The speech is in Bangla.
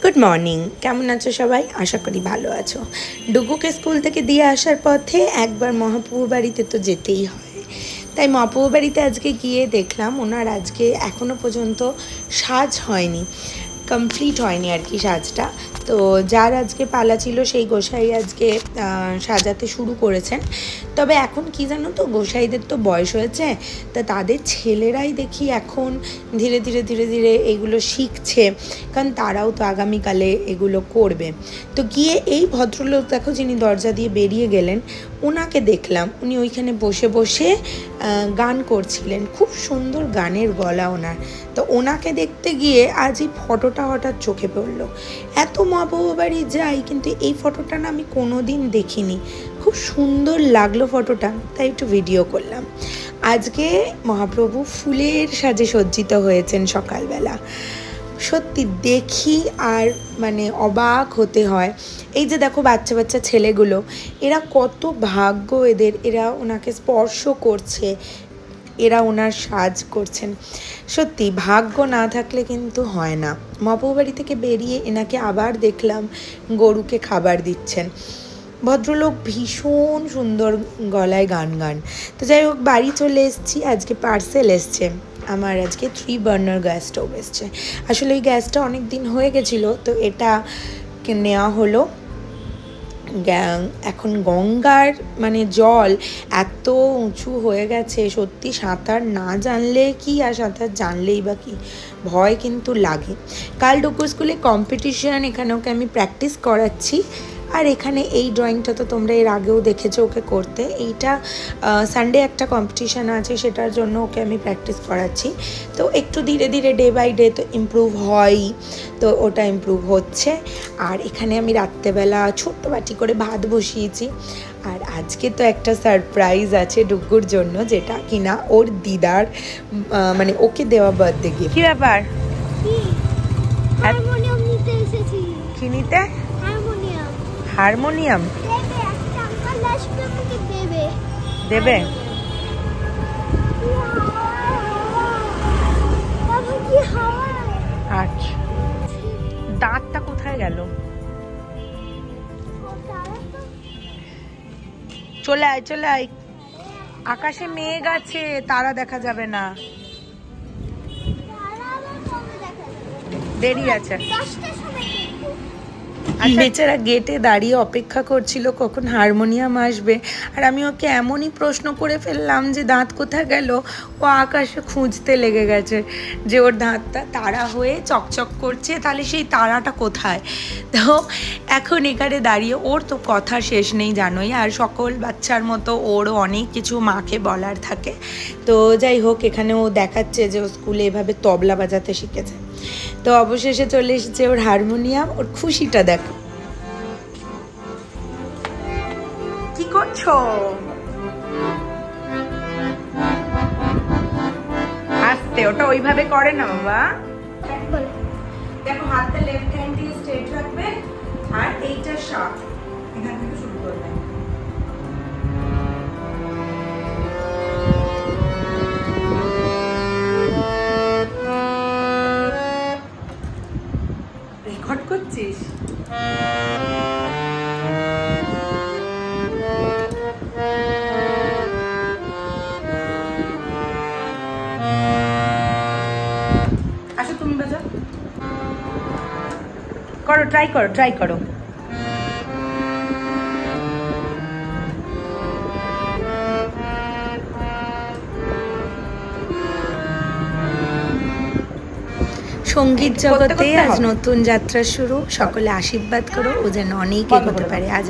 गुड मर्निंग केमन आछो सबाई आशा करी भालो आछो। डुगुके स्कूल थेके दिए आसार पथे एकबार महाप्रभुर बाड़ीते तो जेतेई हय, ताई महाप्रभुर बाड़ीते आजके गिये देखलाम ओनार आजके एखोनो पर्यन्त साज हयनि, कमप्लीट हयनि आर कि साजटा। तो जार आजके पाला छिलो सेई गोसाई आजके साजाते शुरू करेछेन। तबे एखन कि जानो तो गोसाईदेर तो बयस हयेछे, ता तादेर छेलेराई देखी एखन धीरे धीरे धीरे धीरे एगुलो शिखछे, कारण ताराओ तो आगामीकाले एगुलो करबे। तो गिये एई भद्रलोक देखो जिनि दरजा दिये बेरिये गेलेन ओनाके देखलाम, उनि ओइखाने बसे बसे गान करछिलेन, खूब सुंदर गानेर गला ओनार। तो ओनाके देखते गिये आज एई फटोटा हठात् चोखे पड़लो। एत महाप्रभु बाड़ी जाई किन्तु एई फटोटा ना आमि कोनोदिन देखिनी, खूब सुंदर लागलो फटोटा, ताई एकटु भिडियो करलाम। आजके महाप्रभु फुलेर साजे सज्जित हयेछेन सकाल बेला, सत्यि देखी आर माने अबाक होते हय। এই যে দেখো বাচ্চা বাচ্চা ছেলেগুলো, এরা কত ভাগ্য এদের, এরা ওনাকে স্পর্শ করছে, এরা ওনার সাজ করছেন। সত্যি ভাগ্য না থাকলে কিন্তু হয় না। মহাপ্রভু বাড়ি থেকে বেরিয়ে এনাকে আবার দেখলাম গরুকে খাবার দিচ্ছেন। ভদ্রলোক ভীষণ সুন্দর গলায় গান গান। তো যাই হোক বাড়ি চলে এসেছি, আজকে পার্সেল এসছে আমার, আজকে 3 বার্নার গ্যাস স্টোভ এসছে। আসলে এই গ্যাসটা অনেক দিন হয়ে গেছিলো, তো এটা নেওয়া হলো। এখন গঙ্গার মানে জল এত উঁচু হয়ে গেছে, সত্যি সাঁতার না জানলে কি আর সাঁতার জানলেই বা কি, ভয় কিন্তু লাগে। কাল ডুগু স্কুলে কম্পিটিশন, এখানে ওকে আমি প্র্যাকটিস করাচ্ছি। আর এখানে এই ড্রয়িংটা তো তোমরা এর আগেও দেখেছো ওকে করতে। এইটা সানডে একটা কম্পিটিশান আছে, সেটার জন্য ওকে আমি প্র্যাকটিস করাচ্ছি। তো একটু ধীরে ধীরে ডে বাই ডে তো ইমপ্রুভ হয়ই, তো ওটা ইমপ্রুভ হচ্ছে। আর এখানে আমি রাত্রেবেলা ছোট্ট বাটি করে ভাত বসিয়েছি। আর আজকে তো একটা সারপ্রাইজ আছে ডুগুর জন্য, যেটা কিনা ওর দিদার মানে ওকে দেওয়া বার্থডে গিফট। কি ব্যাপার? হারমোনিয়াম নিতে এসেছি। কি নিতে? হারমোনিয়াম দেবে। আচ্ছা, দাঁতটা কোথায় গেল? চলে আয় চলে আয়, আকাশে মেঘ আছে, তারা দেখা যাবে না, দেরি আছে। বেচারা গেটে দাঁড়িয়ে অপেক্ষা করছিল কখন হারমোনিয়াম আসবে। আর আমি ওকে এমনই প্রশ্ন করে ফেললাম যে দাঁত কোথায় গেল, ও আকাশে খুঁজতে লেগে গেছে যে ওর দাঁতটা তারা হয়ে চকচক করছে, তাহলে সেই তারাটা কোথায়। তো এখন এখানে দাঁড়িয়ে ওর তো কথা শেষ নেই জানোই, আর সকল বাচ্চার মতো ওরও অনেক কিছু মাকে বলার থাকে। তো যাই হোক, এখানে ও দেখাচ্ছে যে ও স্কুলে এভাবে তবলা বাজাতে শিখেছে। তো অবশেষে চলে এসেছে ওর হারমোনিয়াম, ওর খুশিটা দেখো। কি করছো? আস্তে, ওটা ওইভাবে করে না বাবা। দেখো হাতটা লেফট হ্যান্ড দিয়ে স্ট্রেট রাখবে, আর এইটা শার্প, এখান থেকে শুরু করবে। রেকর্ড করছিস? আচ্ছা তুমি বাজাও, করো, ট্রাই করো, ট্রাই করো। সঙ্গীত জগতে আজ নতুন যাত্রা শুরু, সকলে আশীর্বাদ করো ও যেন অনেক এগোতে পারে। আজ